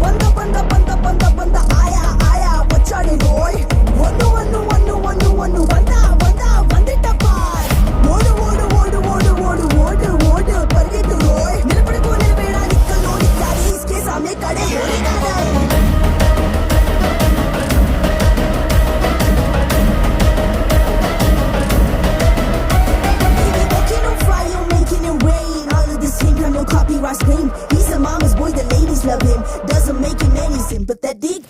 बंदा आया आया వచ్చాడు రోయ్ వన్ను వన్ను వన్ను వన్ను వన్ను వందా వందా వందిటపాయ్ ఓడు ఓడు ఓడు ఓడు ఓడు ఓడు ఓడు పరిగెత్తు రోయ్ నిలబడుకో నిలబేడా నిక్కలోని గాడి इसके सामने खड़े होने का Copyright claim. He's a mama's boy, the ladies love him. Doesn't make him any sin, but that dick